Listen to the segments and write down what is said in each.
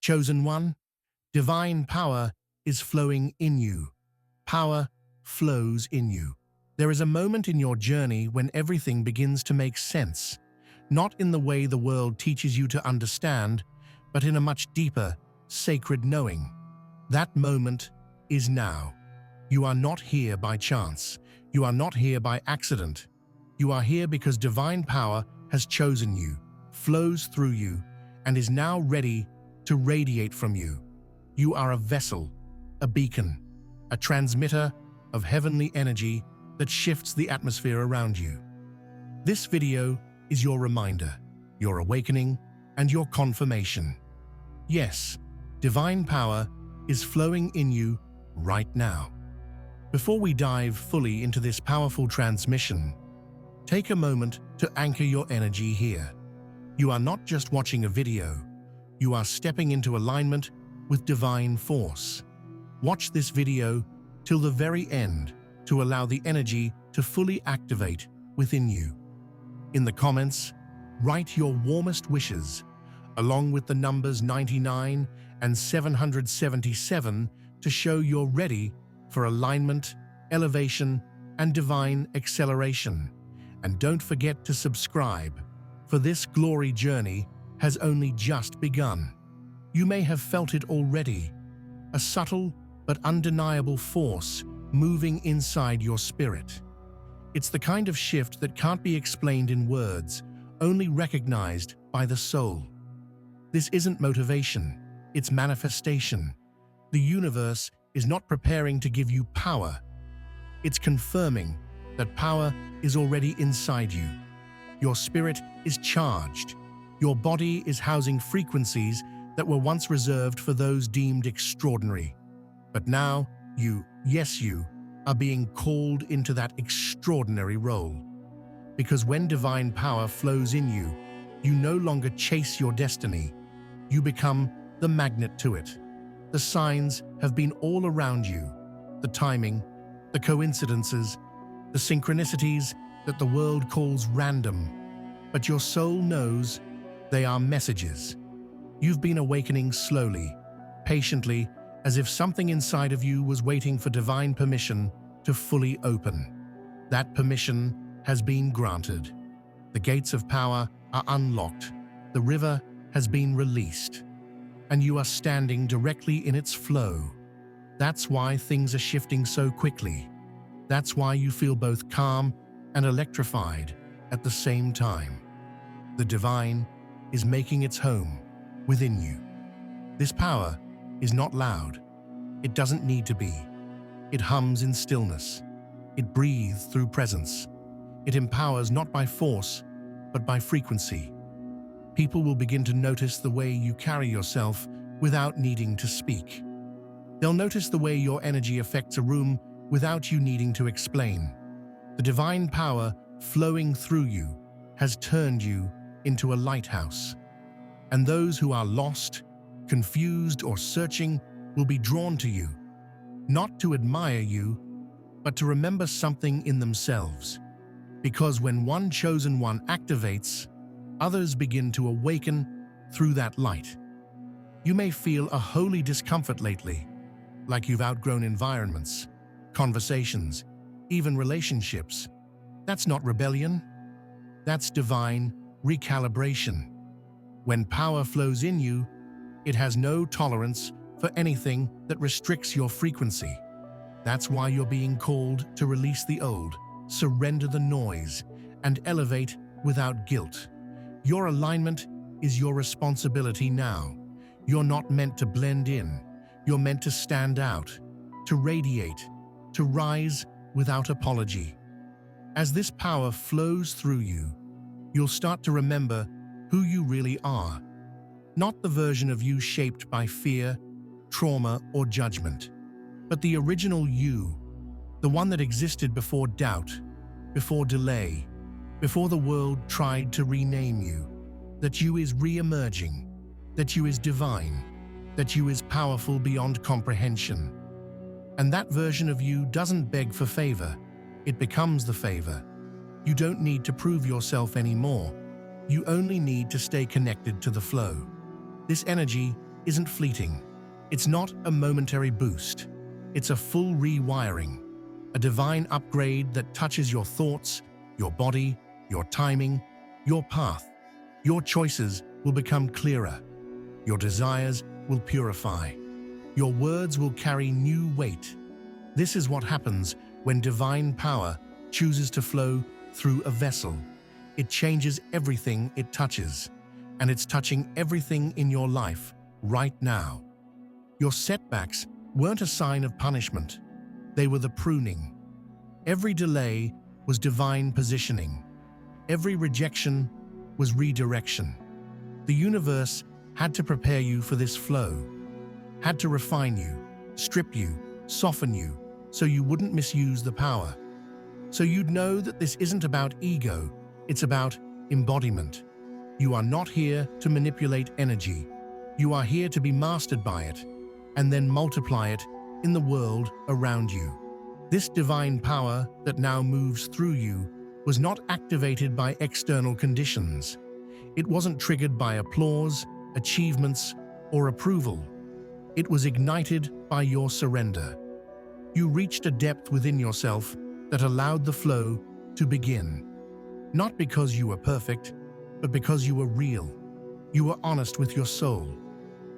Chosen one, divine power is flowing in you. Power flows in you. There is a moment in your journey when everything begins to make sense, not in the way the world teaches you to understand, but in a much deeper, sacred knowing. That moment is now. You are not here by chance. You are not here by accident. You are here because divine power has chosen you, flows through you, and is now ready to radiate from you. You are a vessel, a beacon, a transmitter of heavenly energy that shifts the atmosphere around you. This video is your reminder, your awakening, and your confirmation. Yes, divine power is flowing in you right now. Before we dive fully into this powerful transmission, take a moment to anchor your energy here. You are not just watching a video, you are stepping into alignment with divine force. Watch this video till the very end to allow the energy to fully activate within you. In the comments, write your warmest wishes, along with the numbers 99 and 777 to show you're ready for alignment, elevation, and divine acceleration. And don't forget to subscribe, for this glory journey has only just begun. You may have felt it already, a subtle but undeniable force moving inside your spirit. It's the kind of shift that can't be explained in words, only recognized by the soul. This isn't motivation, it's manifestation. The universe is not preparing to give you power. It's confirming that power is already inside you. Your spirit is charged. Your body is housing frequencies that were once reserved for those deemed extraordinary. But now you, yes you, are being called into that extraordinary role. Because when divine power flows in you, you no longer chase your destiny. You become the magnet to it. The signs have been all around you. The timing, the coincidences, the synchronicities that the world calls random. But your soul knows they are messages. You've been awakening slowly, patiently, as if something inside of you was waiting for divine permission to fully open. That permission has been granted. The gates of power are unlocked. The river has been released, and you are standing directly in its flow. That's why things are shifting so quickly. That's why you feel both calm and electrified at the same time. The divine is making its home within you. This power is not loud. It doesn't need to be. It hums in stillness. It breathes through presence. It empowers not by force, but by frequency. People will begin to notice the way you carry yourself without needing to speak. They'll notice the way your energy affects a room without you needing to explain. The divine power flowing through you has turned you into a lighthouse. And those who are lost, confused, or searching will be drawn to you, not to admire you, but to remember something in themselves. Because when one chosen one activates, others begin to awaken through that light. You may feel a holy discomfort lately, like you've outgrown environments, conversations, even relationships. That's not rebellion. That's divine recalibration. When power flows in you, it has no tolerance for anything that restricts your frequency. That's why you're being called to release the old, surrender the noise, and elevate without guilt. Your alignment is your responsibility now. You're not meant to blend in. You're meant to stand out, to radiate, to rise without apology. As this power flows through you, you'll start to remember who you really are, not the version of you shaped by fear, trauma, or judgment, but the original you, the one that existed before doubt, before delay, before the world tried to rename you. That you is re-emerging, that you is divine, that you is powerful beyond comprehension. And that version of you doesn't beg for favor, it becomes the favor. You don't need to prove yourself anymore. You only need to stay connected to the flow. This energy isn't fleeting. It's not a momentary boost. It's a full rewiring, a divine upgrade that touches your thoughts, your body, your timing, your path. Your choices will become clearer. Your desires will purify. Your words will carry new weight. This is what happens when divine power chooses to flow through a vessel. It changes everything it touches, and it's touching everything in your life right now. Your setbacks weren't a sign of punishment. They were the pruning. Every delay was divine positioning. Every rejection was redirection. The universe had to prepare you for this flow, had to refine you, strip you, soften you, so you wouldn't misuse the power. So you'd know that this isn't about ego, it's about embodiment. You are not here to manipulate energy. You are here to be mastered by it, and then multiply it in the world around you. This divine power that now moves through you was not activated by external conditions. It wasn't triggered by applause, achievements, or approval. It was ignited by your surrender. You reached a depth within yourself that allowed the flow to begin. Not because you were perfect, but because you were real. You were honest with your soul.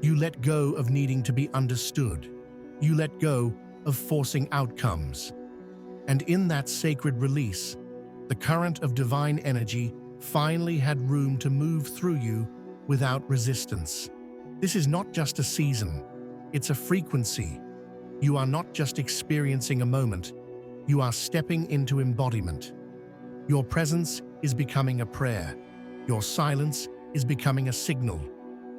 You let go of needing to be understood. You let go of forcing outcomes. And in that sacred release, the current of divine energy finally had room to move through you without resistance. This is not just a season, it's a frequency. You are not just experiencing a moment, you are stepping into embodiment. Your presence is becoming a prayer, your silence is becoming a signal,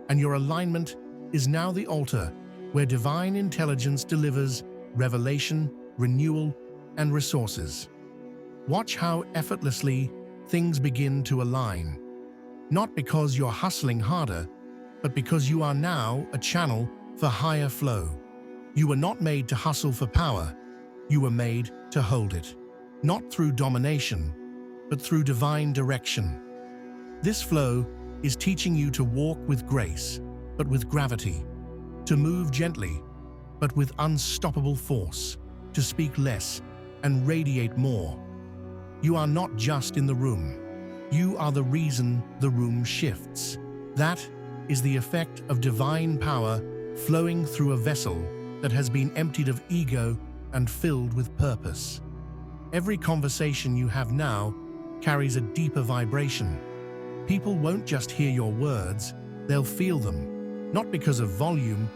and your alignment is now the altar where divine intelligence delivers revelation, renewal, and resources. Watch how effortlessly things begin to align, not because you're hustling harder, but because you are now a channel for higher flow. You were not made to hustle for power, you were made to hold it, not through domination, but through divine direction. This flow is teaching you to walk with grace, but with gravity, to move gently, but with unstoppable force, to speak less and radiate more. You are not just in the room. You are the reason the room shifts. That is the effect of divine power flowing through a vessel that has been emptied of ego and filled with purpose. Every conversation you have now carries a deeper vibration. People won't just hear your words, they'll feel them, not because of volume,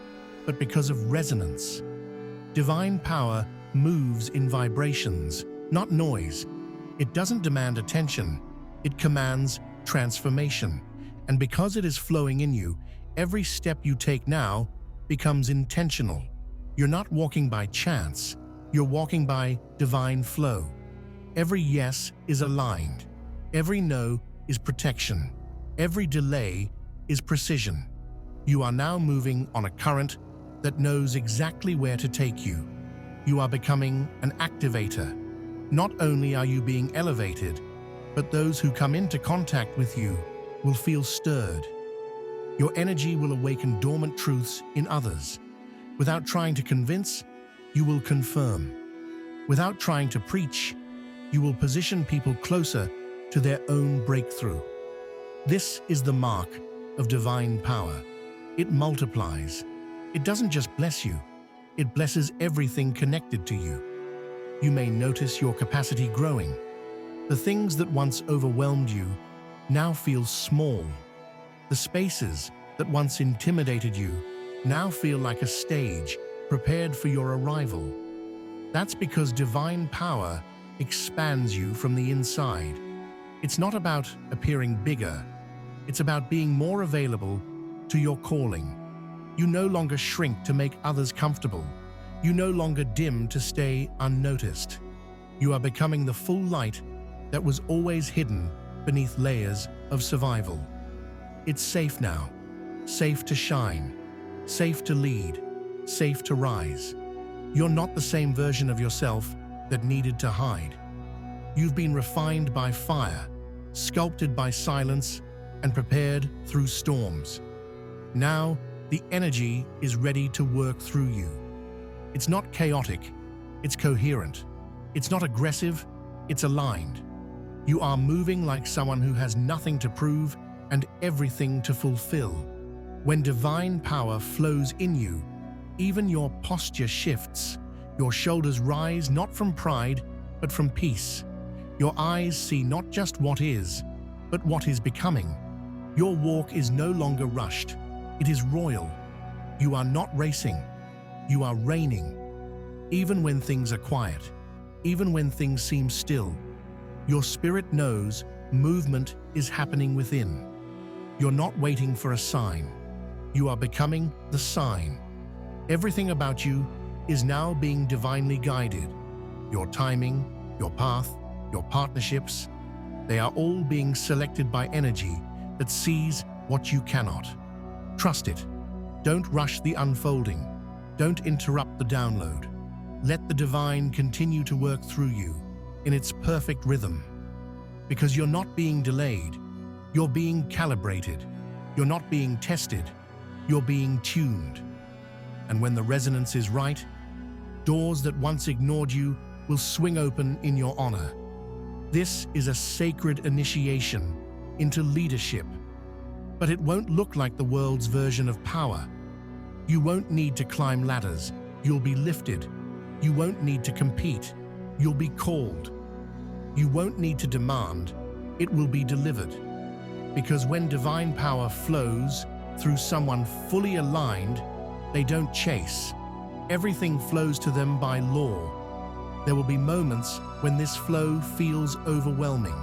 but because of resonance. Divine power moves in vibrations, not noise. It doesn't demand attention, it commands transformation. And because it is flowing in you, every step you take now becomes intentional. You're not walking by chance, you're walking by divine flow. Every yes is aligned. Every no is protection. Every delay is precision. You are now moving on a current that knows exactly where to take you. You are becoming an activator. Not only are you being elevated, but those who come into contact with you will feel stirred. Your energy will awaken dormant truths in others. Without trying to convince, you will confirm. Without trying to preach, you will position people closer to their own breakthrough. This is the mark of divine power. It multiplies. It doesn't just bless you, it blesses everything connected to you. You may notice your capacity growing. The things that once overwhelmed you now feel small. The spaces that once intimidated you now feel like a stage prepared for your arrival. That's because divine power expands you from the inside. It's not about appearing bigger, it's about being more available to your calling. You no longer shrink to make others comfortable. You no longer dim to stay unnoticed. You are becoming the full light that was always hidden beneath layers of survival. It's safe now, safe to shine, safe to lead, safe to rise. You're not the same version of yourself that needed to hide. You've been refined by fire, sculpted by silence, and prepared through storms. Now, The energy is ready to work through you. It's not chaotic, it's coherent. It's not aggressive, it's aligned. You are moving like someone who has nothing to prove and everything to fulfill. When divine power flows in you, even your posture shifts. Your shoulders rise not from pride, but from peace. Your eyes see not just what is, but what is becoming. Your walk is no longer rushed. It is royal. You are not racing. You are reigning. Even when things are quiet, even when things seem still, your spirit knows movement is happening within. You're not waiting for a sign. You are becoming the sign. Everything about you is now being divinely guided. Your timing, your path, your partnerships, they are all being selected by energy that sees what you cannot. Trust it. Don't rush the unfolding. Don't interrupt the download. Let the divine continue to work through you in its perfect rhythm. Because you're not being delayed, you're being calibrated. You're not being tested, you're being tuned. And when the resonance is right, doors that once ignored you will swing open in your honor. This is a sacred initiation into leadership. But it won't look like the world's version of power. You won't need to climb ladders, you'll be lifted. You won't need to compete, you'll be called. You won't need to demand, it will be delivered. Because when divine power flows through someone fully aligned, they don't chase. Everything flows to them by law. There will be moments when this flow feels overwhelming.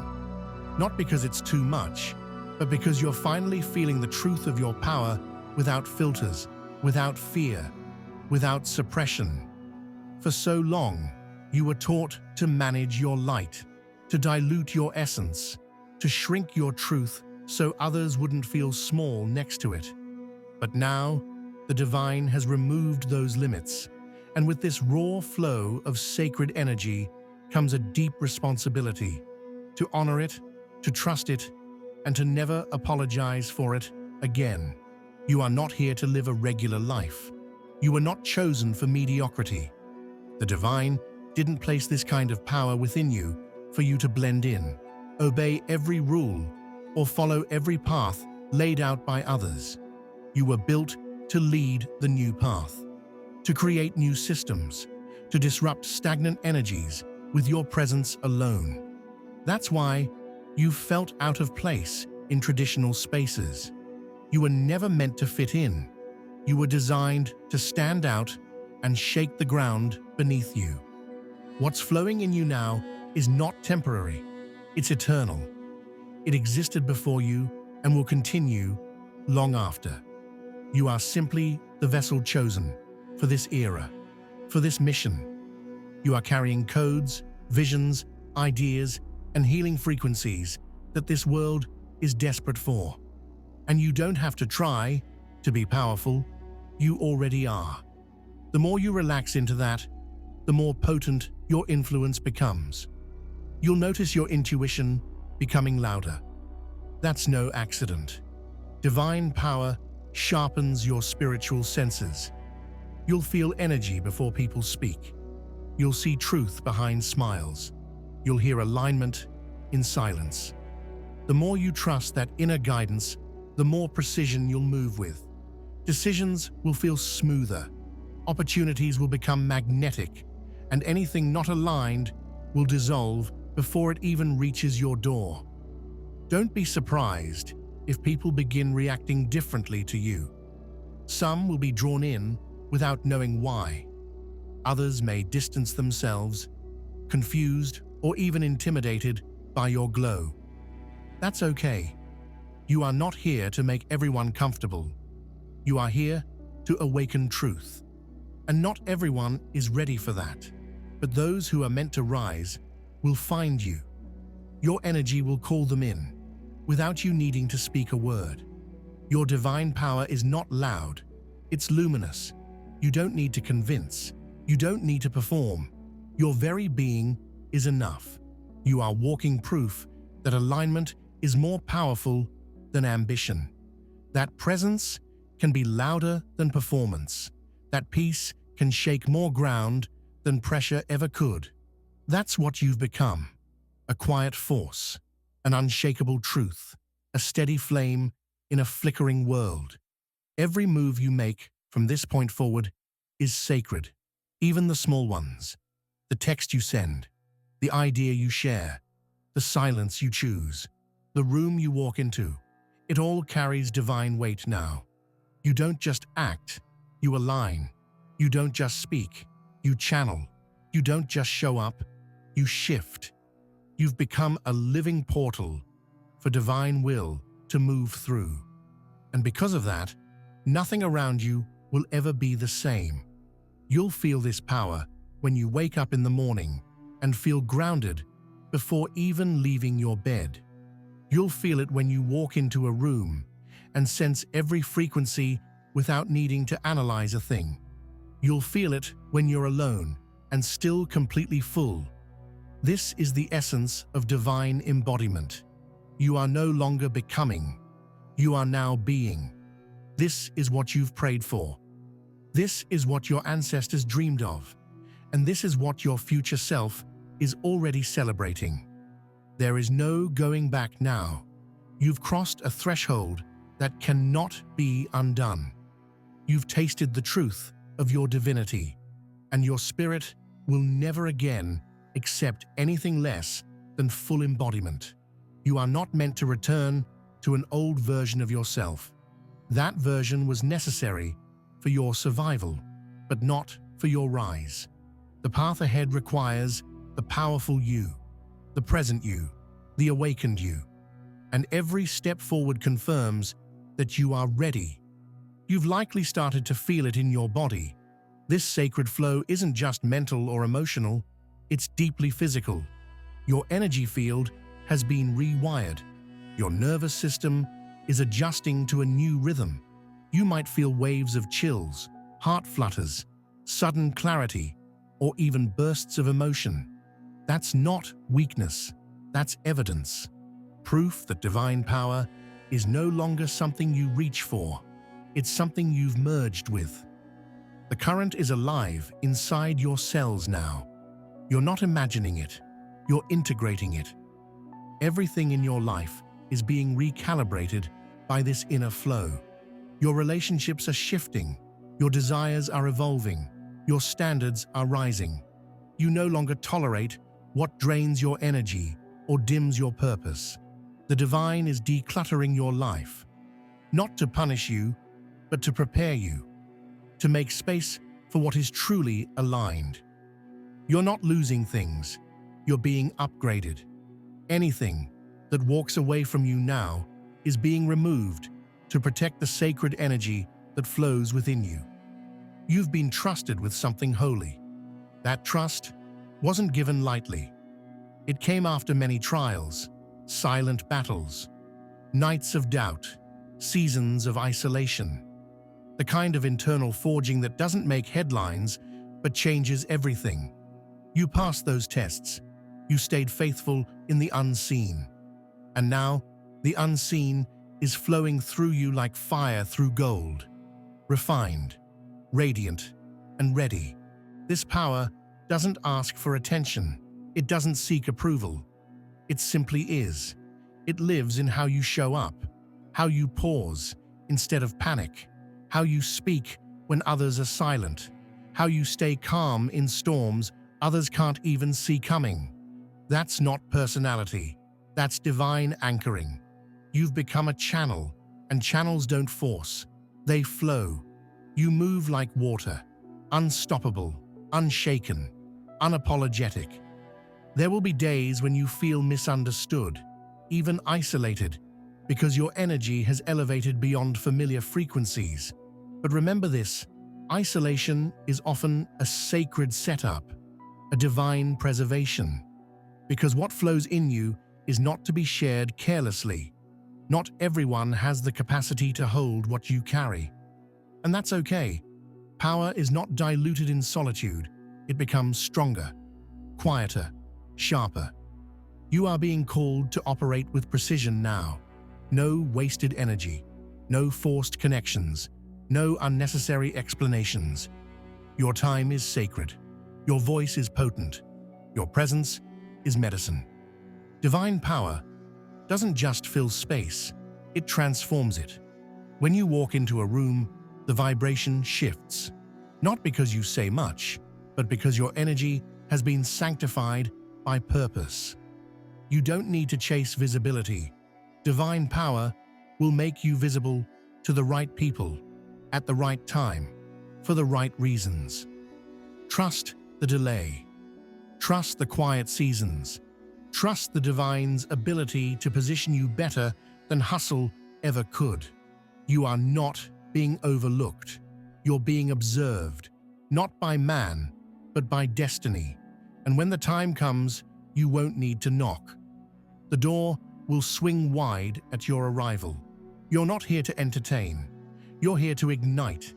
Not because it's too much, but because you're finally feeling the truth of your power without filters, without fear, without suppression. For so long, you were taught to manage your light, to dilute your essence, to shrink your truth so others wouldn't feel small next to it. But now, the divine has removed those limits, and with this raw flow of sacred energy comes a deep responsibility to honor it, to trust it, and to never apologize for it again. You are not here to live a regular life. You were not chosen for mediocrity. The divine didn't place this kind of power within you for you to blend in, obey every rule, or follow every path laid out by others. You were built to lead the new path, to create new systems, to disrupt stagnant energies with your presence alone. That's why you felt out of place in traditional spaces. You were never meant to fit in. You were designed to stand out and shake the ground beneath you. What's flowing in you now is not temporary, it's eternal. It existed before you and will continue long after. You are simply the vessel chosen for this era, for this mission. You are carrying codes, visions, ideas, and healing frequencies that this world is desperate for. And you don't have to try to be powerful, you already are. The more you relax into that, the more potent your influence becomes. You'll notice your intuition becoming louder. That's no accident. Divine power sharpens your spiritual senses. You'll feel energy before people speak. You'll see truth behind smiles. You'll hear alignment in silence. The more you trust that inner guidance, the more precision you'll move with. Decisions will feel smoother. Opportunities will become magnetic, and anything not aligned will dissolve before it even reaches your door. Don't be surprised if people begin reacting differently to you. Some will be drawn in without knowing why. Others may distance themselves, confused or even intimidated by your glow. That's okay. You are not here to make everyone comfortable. You are here to awaken truth. And not everyone is ready for that. But those who are meant to rise will find you. Your energy will call them in, without you needing to speak a word. Your divine power is not loud, it's luminous. You don't need to convince. You don't need to perform. Your very being is enough. You are walking proof that alignment is more powerful than ambition. That presence can be louder than performance. That peace can shake more ground than pressure ever could. That's what you've become. A quiet force, an unshakable truth, a steady flame in a flickering world. Every move you make from this point forward is sacred, even the small ones. The text you send, the idea you share, the silence you choose, the room you walk into, it all carries divine weight now. You don't just act, you align. You don't just speak, you channel. You don't just show up, you shift. You've become a living portal for divine will to move through. And because of that, nothing around you will ever be the same. You'll feel this power when you wake up in the morning and feel grounded before even leaving your bed. You'll feel it when you walk into a room and sense every frequency without needing to analyze a thing. You'll feel it when you're alone and still completely full. This is the essence of divine embodiment. You are no longer becoming. You are now being. This is what you've prayed for. This is what your ancestors dreamed of. And this is what your future self is already celebrating. There is no going back now. You've crossed a threshold that cannot be undone. You've tasted the truth of your divinity, and your spirit will never again accept anything less than full embodiment. You are not meant to return to an old version of yourself. That version was necessary for your survival, but not for your rise. The path ahead requires the powerful you, the present you, the awakened you, and every step forward confirms that you are ready. You've likely started to feel it in your body. This sacred flow isn't just mental or emotional, it's deeply physical. Your energy field has been rewired. Your nervous system is adjusting to a new rhythm. You might feel waves of chills, heart flutters, sudden clarity, or even bursts of emotion. That's not weakness, that's evidence. Proof that divine power is no longer something you reach for. It's something you've merged with. The current is alive inside your cells now. You're not imagining it, you're integrating it. Everything in your life is being recalibrated by this inner flow. Your relationships are shifting, your desires are evolving, your standards are rising. You no longer tolerate what drains your energy or dims your purpose. The divine is decluttering your life, not to punish you, but to prepare you, to make space for what is truly aligned. You're not losing things, you're being upgraded. Anything that walks away from you now is being removed to protect the sacred energy that flows within you. You've been trusted with something holy. That trust wasn't given lightly. It came after many trials, silent battles, nights of doubt, seasons of isolation. The kind of internal forging that doesn't make headlines, but changes everything. You passed those tests. You stayed faithful in the unseen. And now, the unseen is flowing through you like fire through gold. Refined, radiant, and ready. This power doesn't ask for attention. It doesn't seek approval. It simply is. It lives in how you show up, how you pause instead of panic, how you speak when others are silent, how you stay calm in storms others can't even see coming. That's not personality. That's divine anchoring. You've become a channel, and channels don't force. They flow. You move like water, unstoppable, unshaken, unapologetic. There will be days when you feel misunderstood, even isolated, because your energy has elevated beyond familiar frequencies. But remember this, isolation is often a sacred setup, a divine preservation, because what flows in you is not to be shared carelessly. Not everyone has the capacity to hold what you carry. And that's okay. Power is not diluted in solitude. It becomes stronger, quieter, sharper. You are being called to operate with precision now. No wasted energy, no forced connections, No unnecessary explanations. Your time is sacred. Your voice is potent. Your presence is medicine. Divine power doesn't just fill space, it transforms it. When you walk into a room, the vibration shifts. Not because you say much, but because your energy has been sanctified by purpose. You don't need to chase visibility. Divine power will make you visible to the right people, at the right time, for the right reasons. Trust the delay. Trust the quiet seasons. Trust the divine's ability to position you better than hustle ever could. You are not being overlooked. You're being observed, not by man, but by destiny. And when the time comes, you won't need to knock. The door will swing wide at your arrival. You're not here to entertain. You're here to ignite.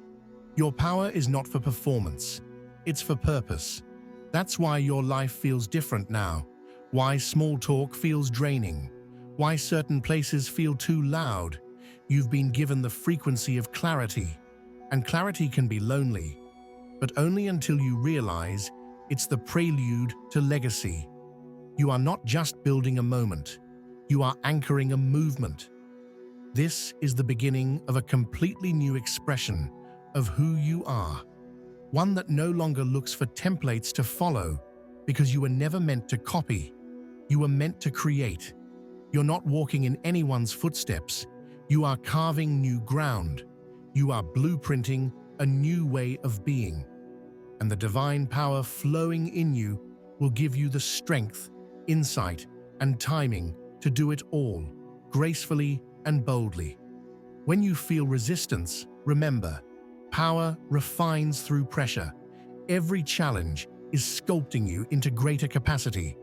Your power is not for performance. It's for purpose. That's why your life feels different now. Why small talk feels draining. Why certain places feel too loud. You've been given the frequency of clarity. And clarity can be lonely, but only until you realize it's the prelude to legacy. You are not just building a moment. You are anchoring a movement. This is the beginning of a completely new expression of who you are. One that no longer looks for templates to follow, because you were never meant to copy. You were meant to create. You're not walking in anyone's footsteps. You are carving new ground. You are blueprinting a new way of being. And the divine power flowing in you will give you the strength, insight, and timing to do it all, gracefully and boldly. When you feel resistance, remember, power refines through pressure. Every challenge is sculpting you into greater capacity.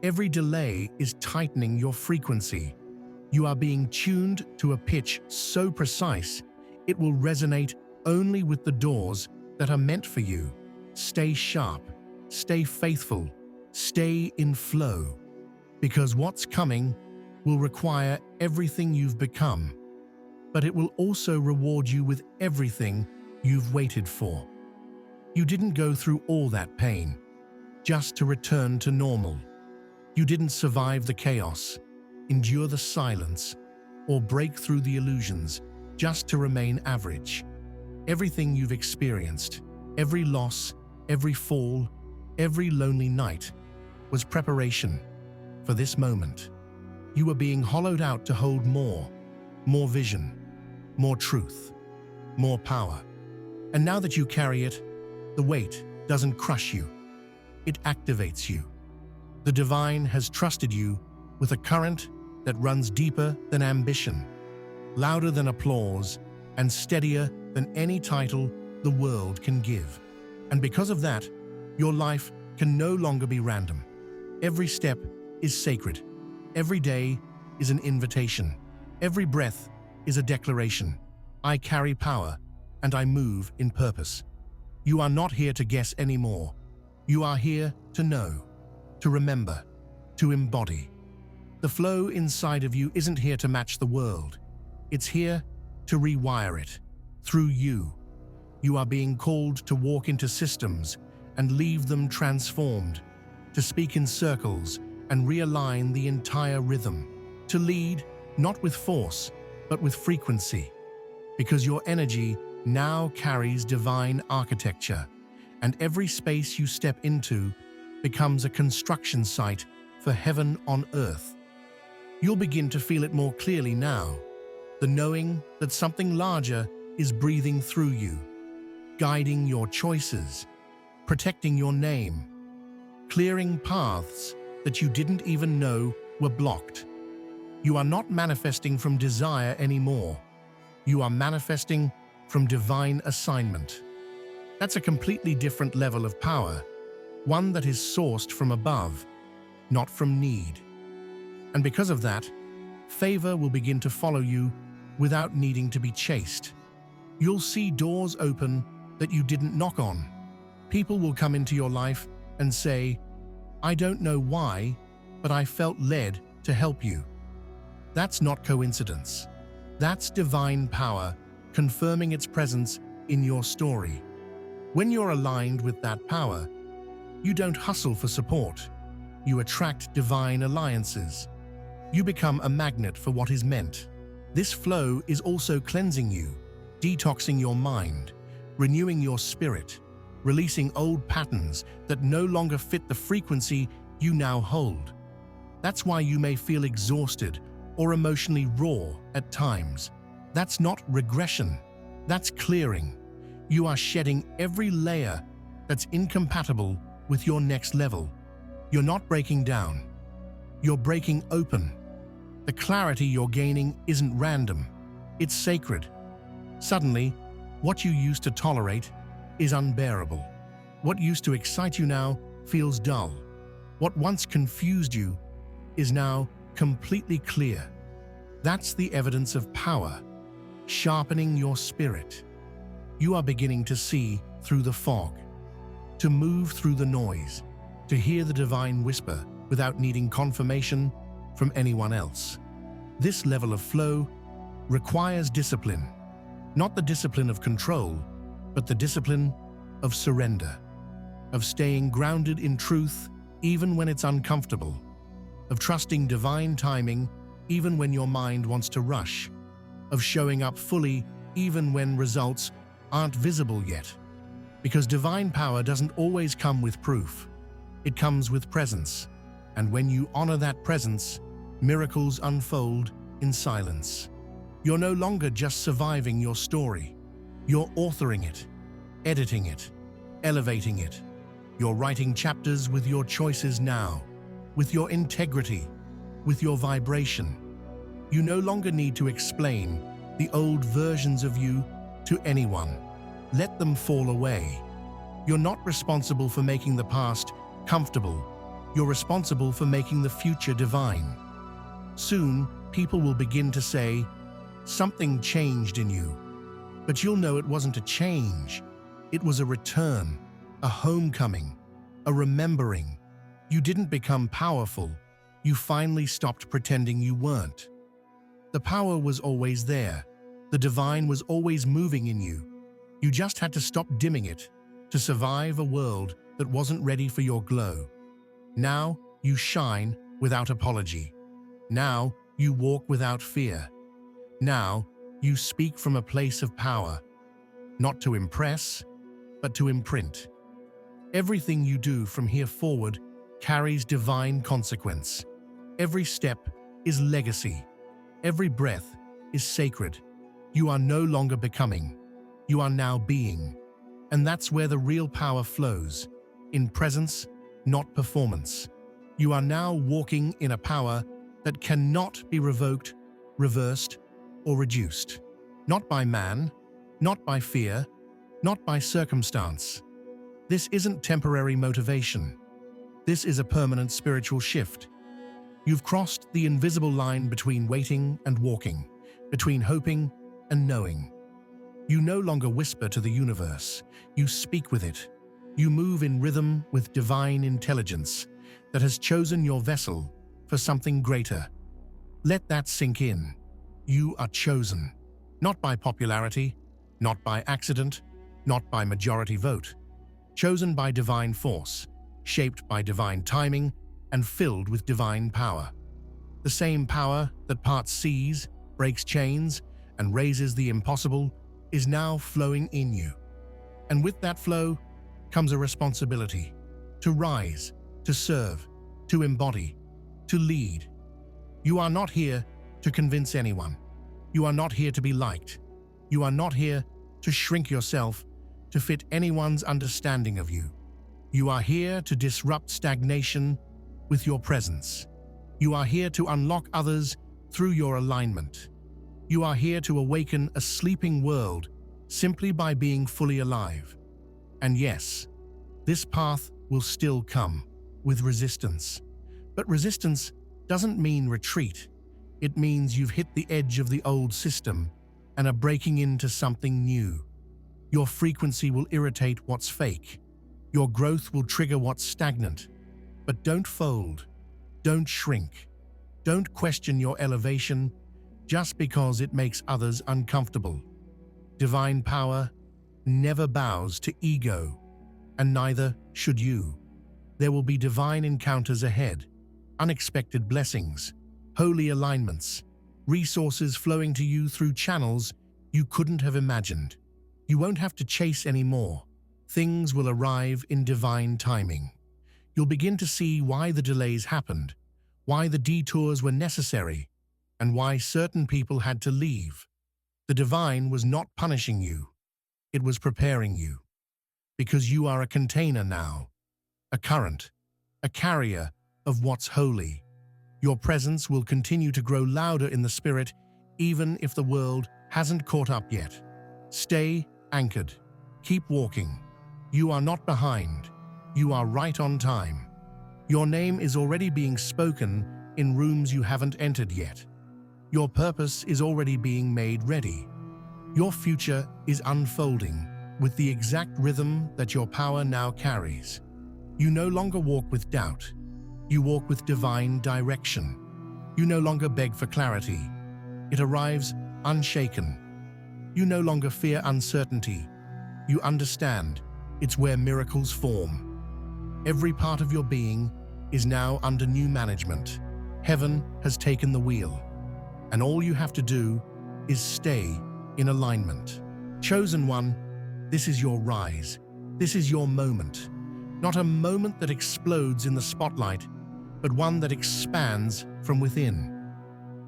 Every delay is tightening your frequency. You are being tuned to a pitch so precise, it will resonate only with the doors that are meant for you. Stay sharp, stay faithful, stay in flow, because what's coming will require everything you've become, but it will also reward you with everything you've waited for. You didn't go through all that pain just to return to normal. You didn't survive the chaos, endure the silence, or break through the illusions just to remain average. Everything you've experienced, every loss, every fall, every lonely night, was preparation for this moment. You were being hollowed out to hold more vision, more truth, more power. And now that you carry it, the weight doesn't crush you. It activates you. The divine has trusted you with a current that runs deeper than ambition, louder than applause, and steadier than any title the world can give. And because of that, your life can no longer be random. Every step is sacred. Every day is an invitation. Every breath is a declaration. I carry power, and I move in purpose. You are not here to guess anymore. You are here to know, to remember, to embody. The flow inside of you isn't here to match the world. It's here to rewire it. Through you, you are being called to walk into systems and leave them transformed, to speak in circles and realign the entire rhythm, to lead not with force, but with frequency, because your energy now carries divine architecture, and every space you step into becomes a construction site for heaven on earth. You'll begin to feel it more clearly now, the knowing that something larger is breathing through you, guiding your choices, protecting your name, clearing paths that you didn't even know were blocked. You are not manifesting from desire anymore. You are manifesting from divine assignment. That's a completely different level of power, one that is sourced from above, not from need. And because of that, favor will begin to follow you without needing to be chased. You'll see doors open that you didn't knock on. People will come into your life and say, I don't know why, but I felt led to help you. That's not coincidence. That's divine power confirming its presence in your story. When you're aligned with that power, you don't hustle for support. You attract divine alliances. You become a magnet for what is meant. This flow is also cleansing you, detoxing your mind, renewing your spirit, releasing old patterns that no longer fit the frequency you now hold. That's why you may feel exhausted or emotionally raw at times. That's not regression. That's clearing. You are shedding every layer that's incompatible with your next level. You're not breaking down. You're breaking open. The clarity you're gaining isn't random. It's sacred. Suddenly, what you used to tolerate is unbearable. What used to excite you now feels dull. What once confused you is now completely clear. That's the evidence of power, sharpening your spirit. You are beginning to see through the fog, to move through the noise, to hear the divine whisper without needing confirmation from anyone else. This level of flow requires discipline, not the discipline of control, but the discipline of surrender, of staying grounded in truth even when it's uncomfortable, of trusting divine timing even when your mind wants to rush, of showing up fully even when results aren't visible yet. Because divine power doesn't always come with proof. It comes with presence. And when you honor that presence, miracles unfold in silence. You're no longer just surviving your story. You're authoring it, editing it, elevating it. You're writing chapters with your choices now, with your integrity, with your vibration. You no longer need to explain the old versions of you to anyone. Let them fall away. You're not responsible for making the past comfortable. You're responsible for making the future divine. Soon, people will begin to say, "Something changed in you." But you'll know it wasn't a change. It was a return, a homecoming, a remembering. You didn't become powerful. You finally stopped pretending you weren't. The power was always there. The divine was always moving in you. You just had to stop dimming it to survive a world that wasn't ready for your glow. Now you shine without apology. Now you walk without fear. Now you speak from a place of power, not to impress, but to imprint. Everything you do from here forward carries divine consequence. Every step is legacy. Every breath is sacred. You are no longer becoming. You are now being. And that's where the real power flows, in presence, not performance. You are now walking in a power that cannot be revoked, reversed, or reduced. Not by man, not by fear, not by circumstance. This isn't temporary motivation. This is a permanent spiritual shift. You've crossed the invisible line between waiting and walking, between hoping and knowing. You no longer whisper to the universe. You speak with it. You move in rhythm with divine intelligence that has chosen your vessel for something greater. Let that sink in. You are chosen, not by popularity, not by accident, not by majority vote. Chosen by divine force, shaped by divine timing, and filled with divine power. The same power that parts seas, breaks chains, and raises the impossible is now flowing in you. And with that flow comes a responsibility to rise, to serve, to embody, to lead. You are not here to convince anyone. You are not here to be liked. You are not here to shrink yourself to fit anyone's understanding of you. You are here to disrupt stagnation with your presence. You are here to unlock others through your alignment. You are here to awaken a sleeping world simply by being fully alive. And yes, this path will still come with resistance. But resistance doesn't mean retreat. It means you've hit the edge of the old system and are breaking into something new. Your frequency will irritate what's fake. Your growth will trigger what's stagnant. But don't fold. Don't shrink. Don't question your elevation just because it makes others uncomfortable. Divine power never bows to ego, and neither should you. There will be divine encounters ahead, unexpected blessings, holy alignments, resources flowing to you through channels you couldn't have imagined. You won't have to chase anymore. Things will arrive in divine timing. You'll begin to see why the delays happened, why the detours were necessary, and why certain people had to leave. The divine was not punishing you. It was preparing you. Because you are a container now, a current, a carrier of what's holy. Your presence will continue to grow louder in the spirit, even if the world hasn't caught up yet. Stay anchored. Keep walking. You are not behind. You are right on time. Your name is already being spoken in rooms you haven't entered yet. Your purpose is already being made ready. Your future is unfolding with the exact rhythm that your power now carries. You no longer walk with doubt. You walk with divine direction. You no longer beg for clarity. It arrives unshaken. You no longer fear uncertainty. You understand it's where miracles form. Every part of your being is now under new management. Heaven has taken the wheel, and all you have to do is stay in alignment. Chosen one, this is your rise. This is your moment. Not a moment that explodes in the spotlight, but one that expands from within.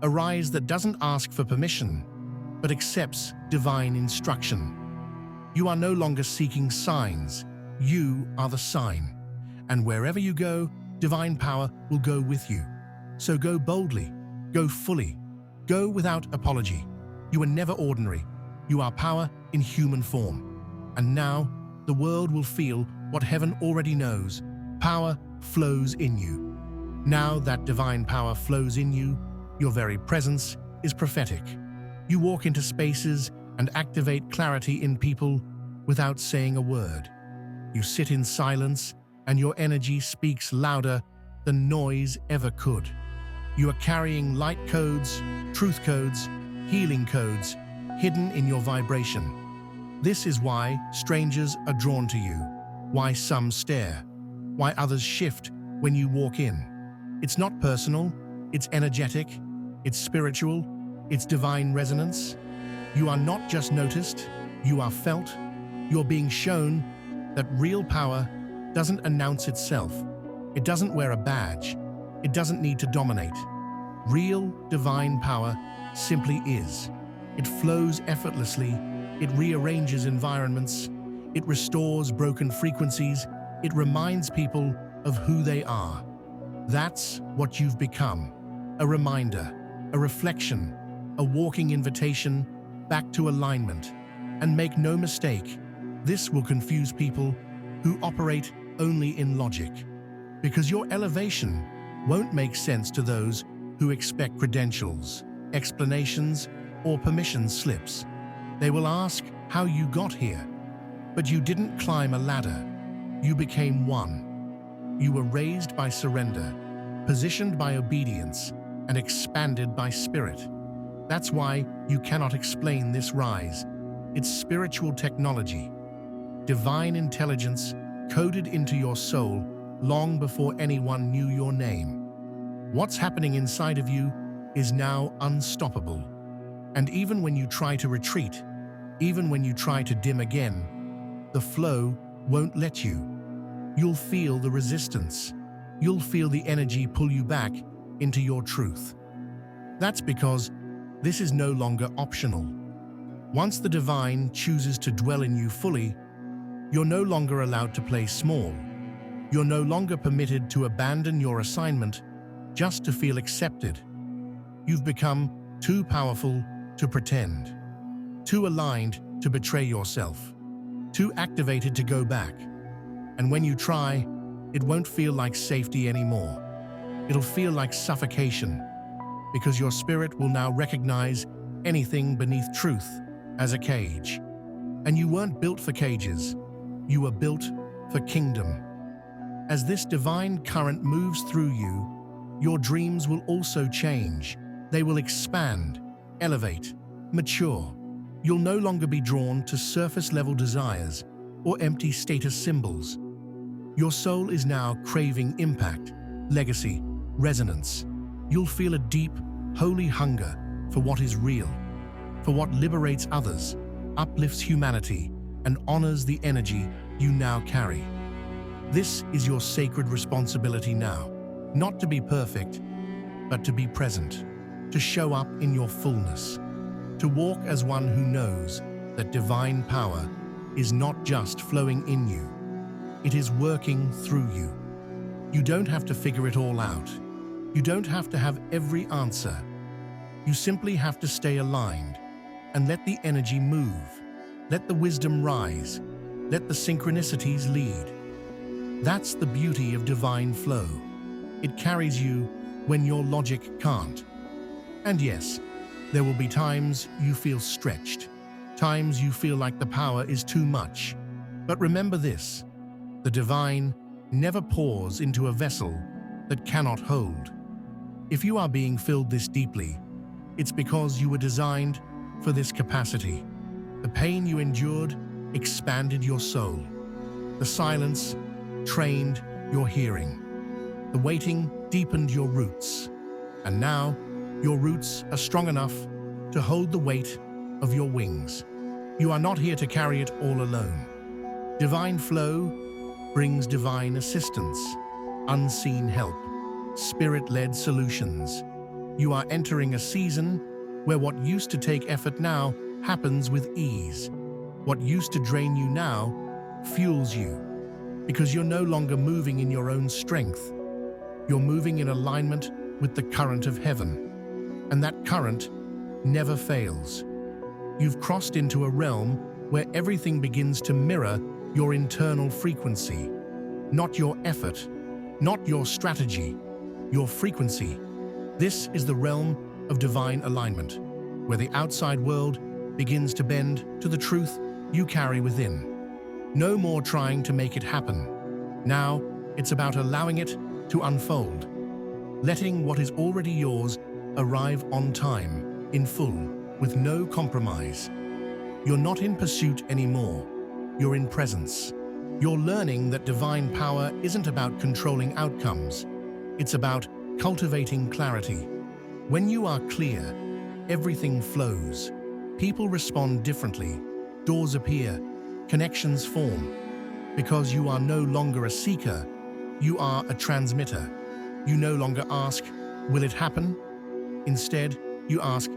A rise that doesn't ask for permission, but accepts divine instruction. You are no longer seeking signs. You are the sign. And wherever you go, divine power will go with you. So go boldly, go fully, go without apology. You are never ordinary. You are power in human form. And now, the world will feel what heaven already knows. Power flows in you. Now that divine power flows in you, your very presence is prophetic. You walk into spaces and activate clarity in people without saying a word. You sit in silence, and your energy speaks louder than noise ever could. You are carrying light codes, truth codes, healing codes, hidden in your vibration. This is why strangers are drawn to you, why some stare, why others shift when you walk in. It's not personal, it's energetic, it's spiritual, it's divine resonance. You are not just noticed, you are felt. You're being shown that real power doesn't announce itself. It doesn't wear a badge. It doesn't need to dominate. Real divine power simply is. It flows effortlessly. It rearranges environments. It restores broken frequencies. It reminds people of who they are. That's what you've become. A reminder, a reflection, a walking invitation back to alignment. And make no mistake, this will confuse people who operate only in logic. Because your elevation won't make sense to those who expect credentials, explanations, or permission slips. They will ask how you got here. But you didn't climb a ladder. You became one. You were raised by surrender, positioned by obedience, and expanded by spirit. That's why you cannot explain this rise. It's spiritual technology, divine intelligence coded into your soul long before anyone knew your name. What's happening inside of you is now unstoppable. And even when you try to retreat, even when you try to dim again, the flow won't let you. You'll feel the resistance. You'll feel the energy pull you back into your truth. That's because this is no longer optional. Once the divine chooses to dwell in you fully, you're no longer allowed to play small. You're no longer permitted to abandon your assignment just to feel accepted. You've become too powerful to pretend, too aligned to betray yourself, too activated to go back. And when you try, it won't feel like safety anymore. It'll feel like suffocation, because your spirit will now recognize anything beneath truth as a cage. And you weren't built for cages. You were built for kingdom. As this divine current moves through you, your dreams will also change. They will expand, elevate, mature. You'll no longer be drawn to surface-level desires or empty status symbols. Your soul is now craving impact, legacy, resonance. You'll feel a deep, holy hunger for what is real, for what liberates others, uplifts humanity, and honors the energy you now carry. This is your sacred responsibility now, not to be perfect, but to be present, to show up in your fullness, to walk as one who knows that divine power is not just flowing in you, it is working through you. You don't have to figure it all out. You don't have to have every answer. You simply have to stay aligned and let the energy move. Let the wisdom rise. Let the synchronicities lead. That's the beauty of divine flow. It carries you when your logic can't. And yes, there will be times you feel stretched, times you feel like the power is too much. But remember this, the divine never pours into a vessel that cannot hold. If you are being filled this deeply, it's because you were designed for this capacity. The pain you endured expanded your soul. The silence trained your hearing. The waiting deepened your roots. And now, your roots are strong enough to hold the weight of your wings. You are not here to carry it all alone. Divine flow brings divine assistance, unseen help, spirit-led solutions. You are entering a season where what used to take effort now happens with ease. What used to drain you now fuels you, because you're no longer moving in your own strength. You're moving in alignment with the current of heaven, and that current never fails. You've crossed into a realm where everything begins to mirror your internal frequency, not your effort, not your strategy, your frequency. This is the realm of divine alignment, where the outside world begins to bend to the truth you carry within. No more trying to make it happen. Now, it's about allowing it to unfold, letting what is already yours arrive on time, in full, with no compromise. You're not in pursuit anymore. You're in presence. You're learning that divine power isn't about controlling outcomes. It's about cultivating clarity. When you are clear, everything flows. People respond differently. Doors appear. Connections form. Because you are no longer a seeker, you are a transmitter. You no longer ask, will it happen? Instead, you ask,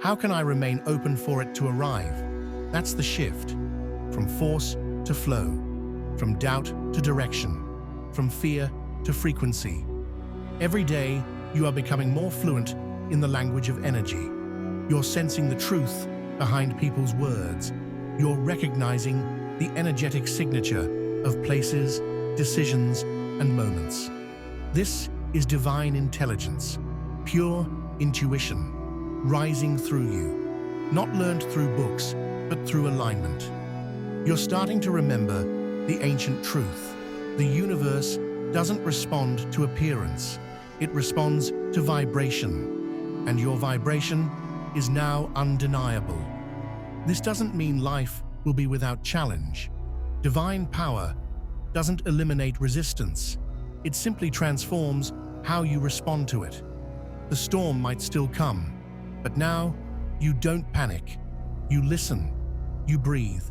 how can I remain open for it to arrive? That's the shift. From force to flow. From doubt to direction. From fear to frequency. Every day, you are becoming more fluent in the language of energy. You're sensing the truth behind people's words. You're recognizing the energetic signature of places, decisions, and moments. This is divine intelligence, pure intuition, rising through you, not learned through books, but through alignment. You're starting to remember the ancient truth. The universe doesn't respond to appearance, it responds to vibration, and your vibration is now undeniable. This doesn't mean life will be without challenge. Divine power doesn't eliminate resistance. It simply transforms how you respond to it. The storm might still come, but now you don't panic. You listen, you breathe,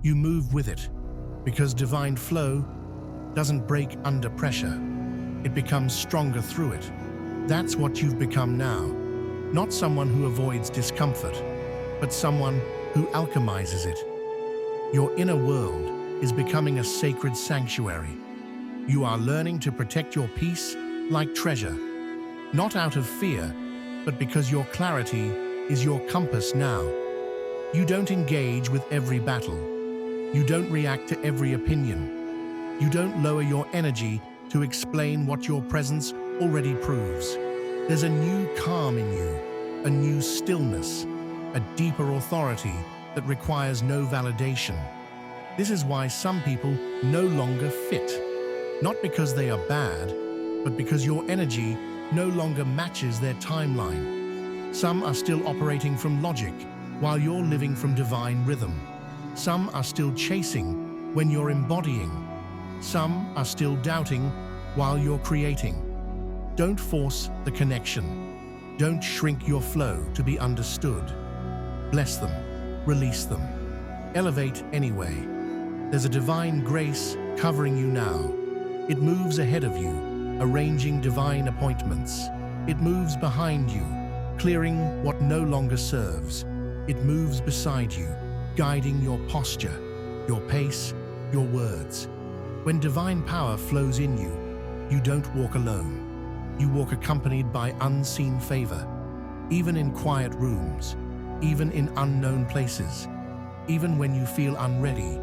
you move with it, because divine flow doesn't break under pressure. It becomes stronger through it. That's what you've become now. Not someone who avoids discomfort, but someone who alchemizes it. Your inner world is becoming a sacred sanctuary. You are learning to protect your peace like treasure, not out of fear, but because your clarity is your compass now. You don't engage with every battle. You don't react to every opinion. You don't lower your energy to explain what your presence already proves. There's a new calm in you, a new stillness, a deeper authority that requires no validation. This is why some people no longer fit. Not because they are bad, but because your energy no longer matches their timeline. Some are still operating from logic, while you're living from divine rhythm. Some are still chasing when you're embodying. Some are still doubting while you're creating. Don't force the connection. Don't shrink your flow to be understood. Bless them. Release them. Elevate anyway. There's a divine grace covering you now. It moves ahead of you, arranging divine appointments. It moves behind you, clearing what no longer serves. It moves beside you, guiding your posture, your pace, your words. When divine power flows in you, you don't walk alone. You walk accompanied by unseen favor. Even in quiet rooms, even in unknown places, even when you feel unready,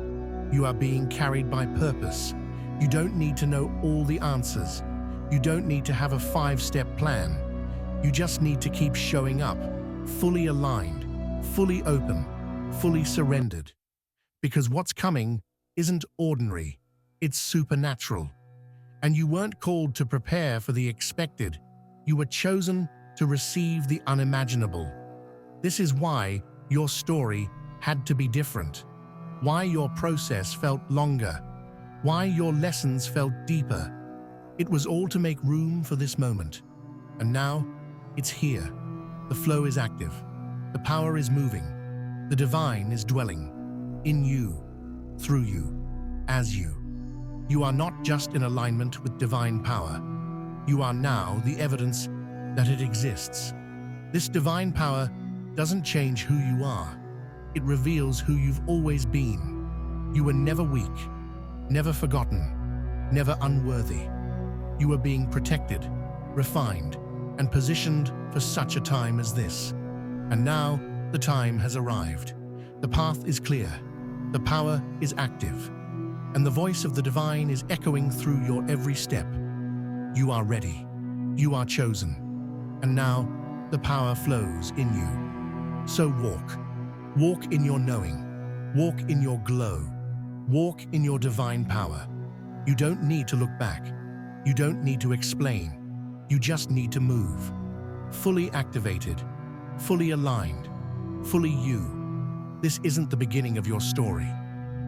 you are being carried by purpose. You don't need to know all the answers. You don't need to have a 5-step plan. You just need to keep showing up, fully aligned, fully open, fully surrendered. Because what's coming isn't ordinary, it's supernatural. And you weren't called to prepare for the expected. You were chosen to receive the unimaginable. This is why your story had to be different, why your process felt longer, why your lessons felt deeper. It was all to make room for this moment. And now, it's here. The flow is active. The power is moving. The divine is dwelling in you, through you, as you. You are not just in alignment with divine power. You are now the evidence that it exists. This divine power doesn't change who you are. It reveals who you've always been. You were never weak, never forgotten, never unworthy. You were being protected, refined, and positioned for such a time as this. And now, the time has arrived. The path is clear. The power is active. And the voice of the divine is echoing through your every step. You are ready. You are chosen. And now, the power flows in you. So walk. Walk in your knowing. Walk in your glow. Walk in your divine power. You don't need to look back. You don't need to explain. You just need to move. Fully activated, fully aligned, fully you. This isn't the beginning of your story.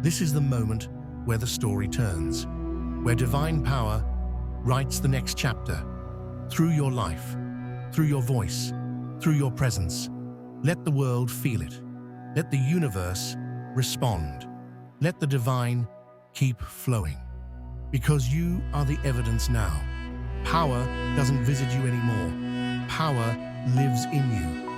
This is the moment where the story turns, where divine power writes the next chapter. Through your life, through your voice, through your presence. Let the world feel it. Let the universe respond. Let the divine keep flowing. Because you are the evidence now. Power doesn't visit you anymore. Power lives in you.